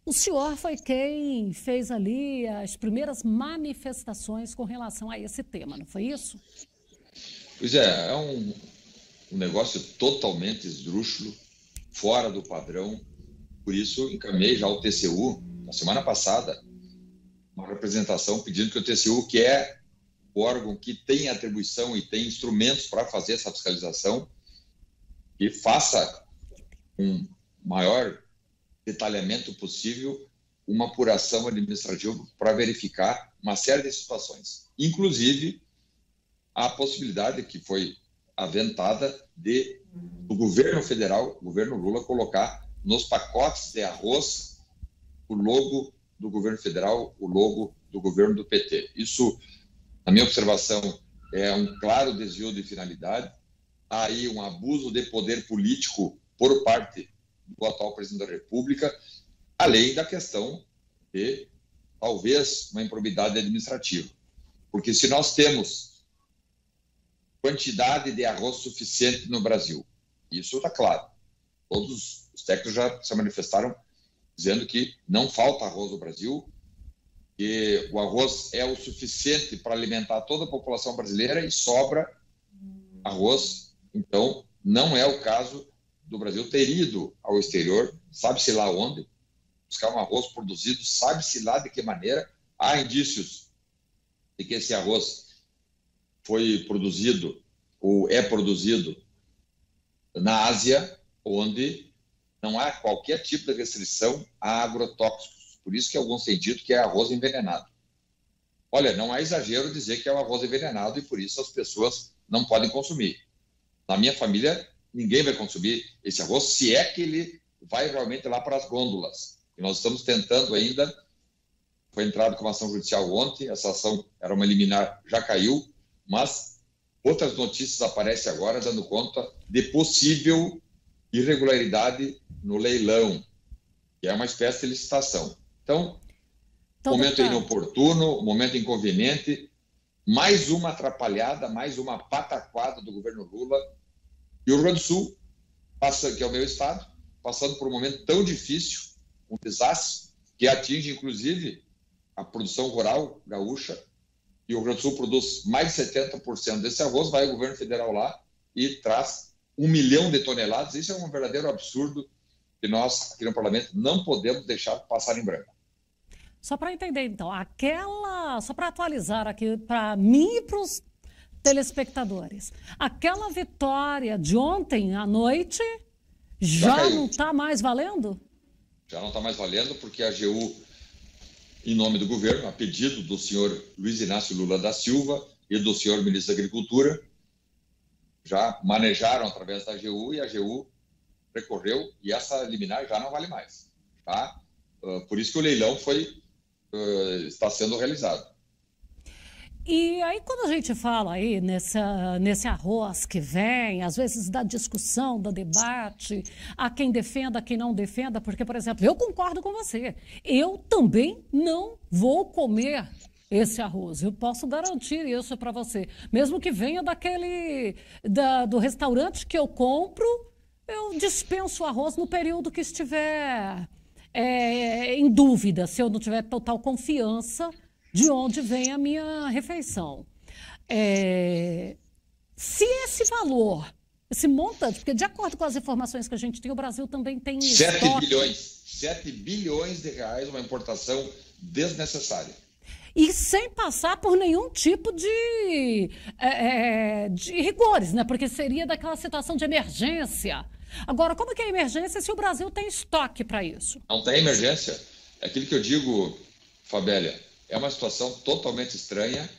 O senhor foi quem fez ali as primeiras manifestações com relação a esse tema, não foi isso? Pois é, é um negócio totalmente esdrúxulo, fora do padrão. Por isso, encaminhei já ao TCU, na semana passada, uma representação pedindo que o TCU, que é o órgão que tem atribuição e tem instrumentos para fazer essa fiscalização, que faça um maior detalhamento possível, uma apuração administrativa para verificar uma série de situações, inclusive a possibilidade que foi aventada de o governo federal, o governo Lula, colocar nos pacotes de arroz o logo do governo federal, o logo do governo do PT. Isso, na minha observação, é um claro desvio de finalidade. Há aí um abuso de poder político por parte do atual presidente da República, além da questão de, talvez, uma improbidade administrativa. Porque se nós temos quantidade de arroz suficiente no Brasil, isso está claro. Todos os técnicos já se manifestaram dizendo que não falta arroz no Brasil, que o arroz é o suficiente para alimentar toda a população brasileira e sobra arroz. Então, não é o caso do Brasil ter ido ao exterior, sabe-se lá onde, buscar um arroz produzido, sabe-se lá de que maneira. Há indícios de que esse arroz foi produzido ou é produzido na Ásia, onde não há qualquer tipo de restrição a agrotóxicos. Por isso que alguns têm dito que é arroz envenenado. Olha, não há exagero dizer que é um arroz envenenado e por isso as pessoas não podem consumir. Na minha família, ninguém vai consumir esse arroz, se é que ele vai realmente lá para as gôndolas. E nós estamos tentando ainda, foi entrado com uma ação judicial ontem, essa ação era uma liminar, já caiu, mas outras notícias aparecem agora dando conta de possível irregularidade no leilão, que é uma espécie de licitação. Então, momento inoportuno, momento inconveniente, mais uma atrapalhada, mais uma pataquada do governo Lula. E o Rio Grande do Sul, que é o meu estado, passando por um momento tão difícil, um desastre, que atinge, inclusive, a produção rural gaúcha, e o Rio Grande do Sul produz mais de 70% desse arroz, vai o governo federal lá e traz 1 milhão de toneladas. Isso é um verdadeiro absurdo que nós, aqui no parlamento, não podemos deixar passar em branco. Só para entender, então, só para atualizar aqui para mim e para os telespectadores, aquela vitória de ontem à noite já não está mais valendo? Já não está mais valendo, porque a AGU, em nome do governo, a pedido do senhor Luiz Inácio Lula da Silva e do senhor ministro da Agricultura, já manejaram através da AGU e a AGU recorreu e essa liminar já não vale mais. Tá? Por isso que o leilão está sendo realizado. E aí, quando a gente fala aí nesse arroz que vem, às vezes da discussão, do debate, há quem defenda, quem não defenda, porque, por exemplo, eu concordo com você, eu também não vou comer esse arroz, eu posso garantir isso para você, mesmo que venha do restaurante que eu compro, eu dispenso o arroz no período que estiver em dúvida, se eu não tiver total confiança de onde vem a minha refeição. Se esse valor, esse montante, porque de acordo com as informações que a gente tem, o Brasil também tem 7 bilhões de reais, uma importação desnecessária. E sem passar por nenhum tipo de rigores, né? Porque seria daquela situação de emergência. Agora, como que é emergência se o Brasil tem estoque para isso? Não tem emergência. É aquilo que eu digo, Fabélia, é uma situação totalmente estranha.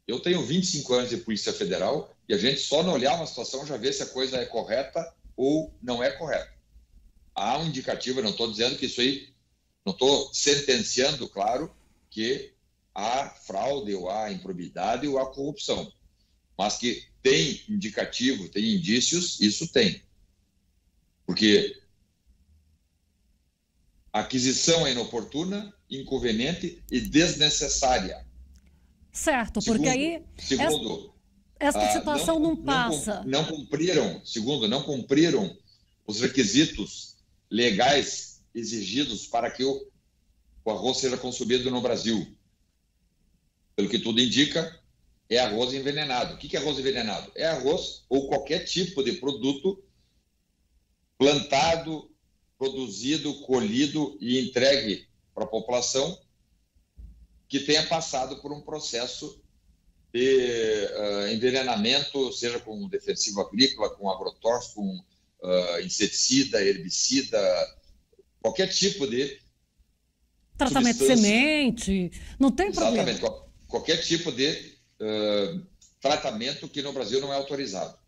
Eu tenho 25 anos de Polícia Federal e a gente só não olhar uma situação já vê se a coisa é correta ou não é correta. Há um indicativo, eu não estou dizendo que isso aí, não estou sentenciando, claro, que há fraude ou há improbidade ou há corrupção. Mas que tem indicativo, tem indícios, isso tem. Porque a aquisição é inoportuna, inconveniente e desnecessária. Certo, porque aí essa situação não passa. Não cumpriram os requisitos legais exigidos para que o arroz seja consumido no Brasil. Pelo que tudo indica, é arroz envenenado. O que é arroz envenenado? É arroz ou qualquer tipo de produto plantado, produzido, colhido e entregue para a população que tenha passado por um processo de envenenamento, seja com defensivo agrícola, com agrotóxico, com inseticida, herbicida, qualquer tipo de tratamento de semente, não tem problema. Exatamente, qualquer tipo de tratamento que no Brasil não é autorizado.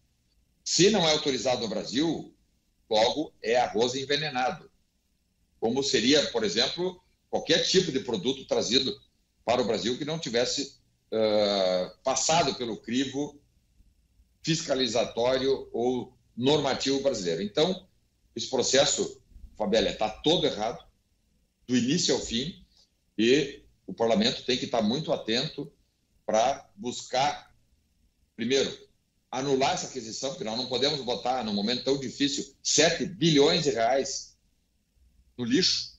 Se não é autorizado no Brasil, logo é arroz envenenado. Como seria, por exemplo, qualquer tipo de produto trazido para o Brasil que não tivesse passado pelo crivo fiscalizatório ou normativo brasileiro. Então, esse processo, Fabíola, está todo errado, do início ao fim, e o parlamento tem que estar muito atento para buscar, primeiro, anular essa aquisição, porque nós não podemos botar, num momento tão difícil, 7 bilhões de reais no lixo,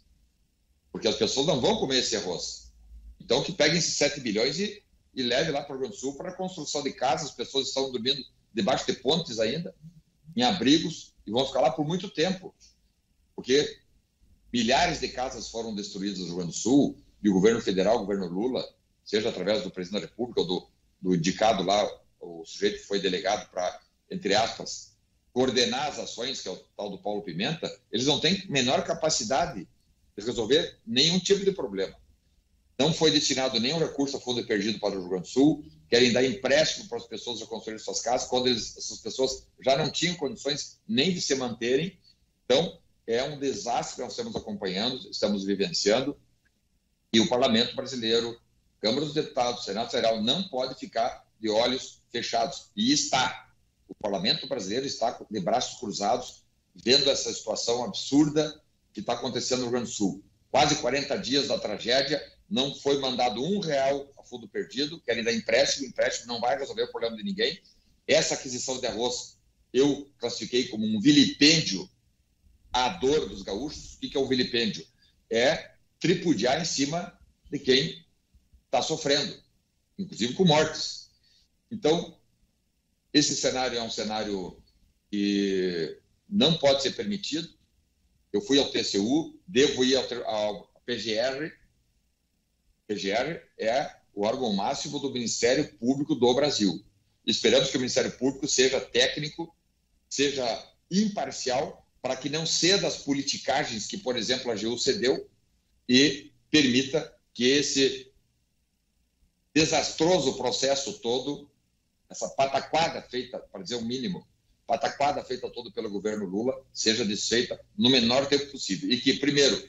porque as pessoas não vão comer esse arroz. Então, que peguem esses 7 bilhões e leve lá para o Rio Grande do Sul para a construção de casas. As pessoas estão dormindo debaixo de pontes ainda, em abrigos, e vão ficar lá por muito tempo, porque milhares de casas foram destruídas no Rio Grande do Sul, e o governo federal, o governo Lula, seja através do presidente da República ou do indicado lá, o sujeito que foi delegado para, entre aspas, coordenar as ações, que é o tal do Paulo Pimenta, eles não têm menor capacidade de resolver nenhum tipo de problema. Não foi destinado nenhum recurso a fundo perdido para o Rio Grande do Sul, querem dar empréstimo para as pessoas reconstruírem suas casas, quando essas pessoas já não tinham condições nem de se manterem. Então, é um desastre que nós estamos acompanhando, estamos vivenciando, e o Parlamento brasileiro, Câmara dos Deputados, Senado Federal, não pode ficar de olhos fechados. E está. O Parlamento brasileiro está de braços cruzados, vendo essa situação absurda que está acontecendo no Rio Grande do Sul. Quase 40 dias da tragédia, não foi mandado R$1 a fundo perdido, querem dar empréstimo, o empréstimo não vai resolver o problema de ninguém. Essa aquisição de arroz eu classifiquei como um vilipêndio à dor dos gaúchos. O que é um vilipêndio? É tripudiar em cima de quem está sofrendo, inclusive com mortes. Então, esse cenário é um cenário que não pode ser permitido. Eu fui ao TCU, devo ir ao PGR. PGR é o órgão máximo do Ministério Público do Brasil. Esperamos que o Ministério Público seja técnico, seja imparcial, para que não ceda às politicagens que, por exemplo, a AGU cedeu, e permita que esse desastroso processo todo, essa pataquada feita, para dizer o mínimo, pataquada feita todo pelo governo Lula, seja desfeita no menor tempo possível. E que, primeiro,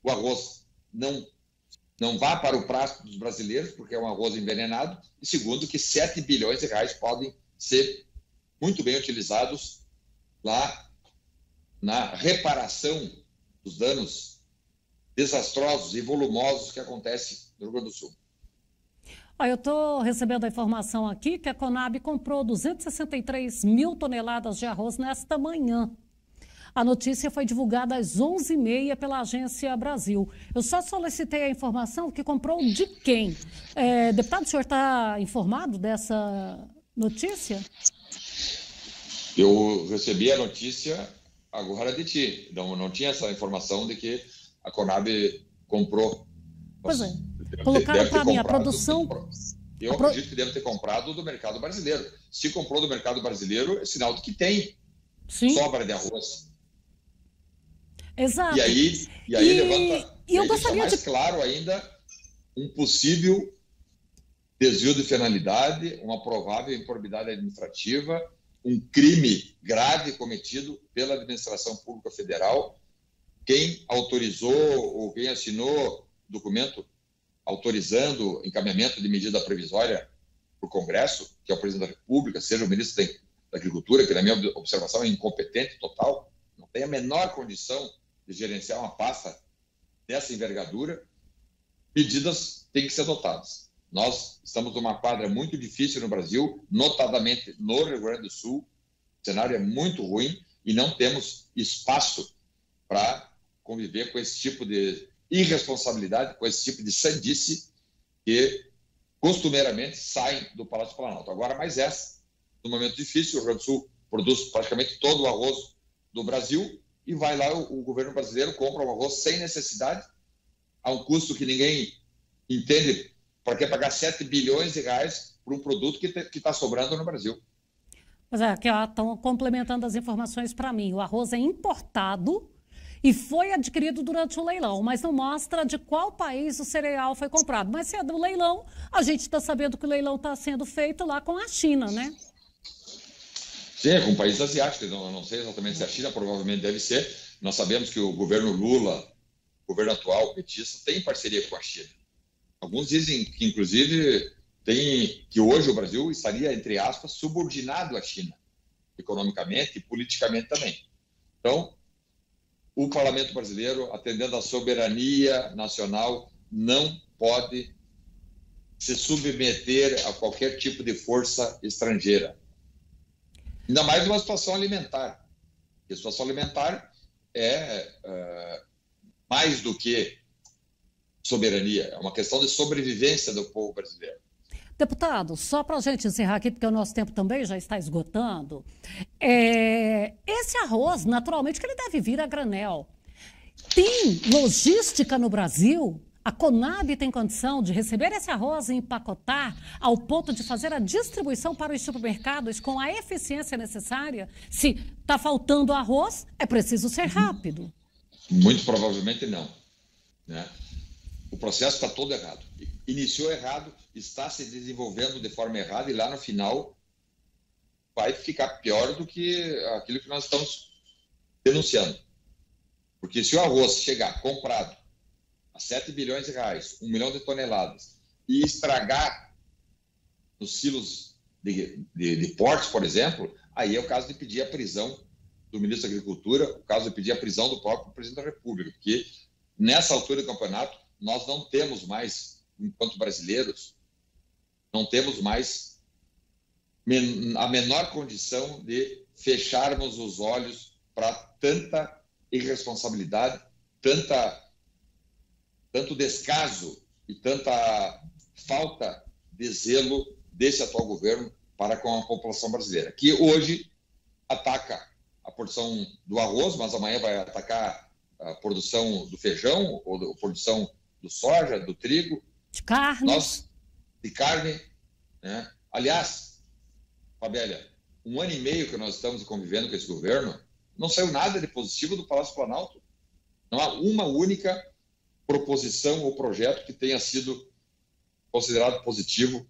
o arroz não vá para o prato dos brasileiros, porque é um arroz envenenado, e segundo, que 7 bilhões de reais podem ser muito bem utilizados lá na reparação dos danos desastrosos e volumosos que acontecem no Rio Grande do Sul. Eu estou recebendo a informação aqui que a Conab comprou 263 mil toneladas de arroz nesta manhã. A notícia foi divulgada às 11h30 pela Agência Brasil. Eu só solicitei a informação que comprou de quem. Deputado, o senhor está informado dessa notícia? Eu recebi a notícia agora de ti. Não tinha essa informação de que a Conab comprou. Pois é. Colocaram para mim a produção. Eu acredito que deve ter comprado do mercado brasileiro. Se comprou do mercado brasileiro, é sinal de que tem sobra de arroz. Exato. E aí levanta. E eu gostaria mais claro ainda um possível desvio de finalidade, uma provável improbidade administrativa, um crime grave cometido pela administração pública federal. Quem autorizou ou quem assinou documento autorizando encaminhamento de medida provisória para o Congresso, que é o presidente da República, seja o ministro da Agricultura, que na minha observação é incompetente total, não tem a menor condição de gerenciar uma pasta dessa envergadura, medidas têm que ser adotadas. Nós estamos numa quadra muito difícil no Brasil, notadamente no Rio Grande do Sul. O cenário é muito ruim e não temos espaço para conviver com esse tipo de irresponsabilidade, com esse tipo de sandice que costumeiramente saem do Palácio Planalto. Agora, mais essa, no momento difícil, o Rio Grande do Sul produz praticamente todo o arroz do Brasil e vai lá, o governo brasileiro compra o arroz sem necessidade, a um custo que ninguém entende para que pagar 7 bilhões de reais por um produto que está sobrando no Brasil. Pois é, que estão complementando as informações para mim. O arroz é importado e foi adquirido durante o leilão, mas não mostra de qual país o cereal foi comprado. Mas se é do leilão, a gente está sabendo que o leilão está sendo feito lá com a China, né? Sim, é com países asiáticos. Não sei exatamente se a China, provavelmente deve ser. Nós sabemos que o governo Lula, o governo atual, petista, tem parceria com a China. Alguns dizem que, inclusive, que hoje o Brasil estaria, entre aspas, subordinado à China, economicamente e politicamente também. Então, o parlamento brasileiro, atendendo à soberania nacional, não pode se submeter a qualquer tipo de força estrangeira. Ainda mais numa situação alimentar. A situação alimentar é mais do que soberania, é uma questão de sobrevivência do povo brasileiro. Deputado, só para a gente encerrar aqui, porque o nosso tempo também já está esgotando, esse arroz, naturalmente, que ele deve vir a granel. Tem logística no Brasil? A Conab tem condição de receber esse arroz e empacotar ao ponto de fazer a distribuição para os supermercados com a eficiência necessária? Se está faltando arroz, é preciso ser rápido. Muito provavelmente não, né? O processo está todo errado. Iniciou errado, está se desenvolvendo de forma errada e lá no final vai ficar pior do que aquilo que nós estamos denunciando. Porque se o arroz chegar comprado a 7 bilhões de reais, 1 milhão de toneladas, e estragar nos silos de portos, por exemplo, aí é o caso de pedir a prisão do ministro da Agricultura, o caso de pedir a prisão do próprio presidente da República, porque nessa altura do campeonato nós não temos mais, enquanto brasileiros, não temos mais a menor condição de fecharmos os olhos para tanta irresponsabilidade, tanto descaso e tanta falta de zelo desse atual governo para com a população brasileira, que hoje ataca a produção do arroz, mas amanhã vai atacar a produção do feijão, ou a produção do soja, do trigo. De carne. De carne, né? Aliás, Fabélia, 1 ano e meio que nós estamos convivendo com esse governo, não saiu nada de positivo do Palácio Planalto. Não há uma única proposição ou projeto que tenha sido considerado positivo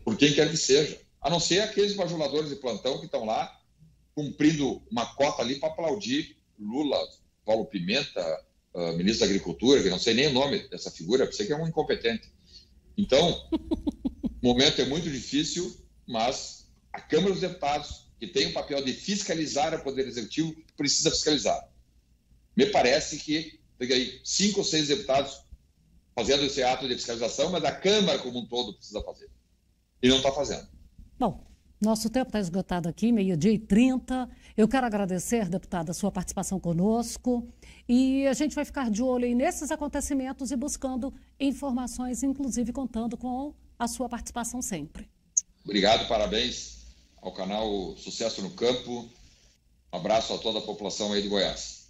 por quem quer que seja, a não ser aqueles bajuladores de plantão que estão lá cumprindo uma cota ali para aplaudir Lula, Paulo Pimenta, ministro da Agricultura, que não sei nem o nome dessa figura, sei que é um incompetente. Então, o momento é muito difícil, mas a Câmara dos Deputados, que tem o papel de fiscalizar o Poder Executivo, precisa fiscalizar. Me parece que tem aí 5 ou 6 deputados fazendo esse ato de fiscalização, mas a Câmara como um todo precisa fazer. E não está fazendo. Bom, nosso tempo está esgotado aqui, 12h30. Eu quero agradecer, deputada, a sua participação conosco. E a gente vai ficar de olho aí nesses acontecimentos e buscando informações, inclusive contando com a sua participação sempre. Obrigado, parabéns ao canal Sucesso no Campo. Um abraço a toda a população aí de Goiás.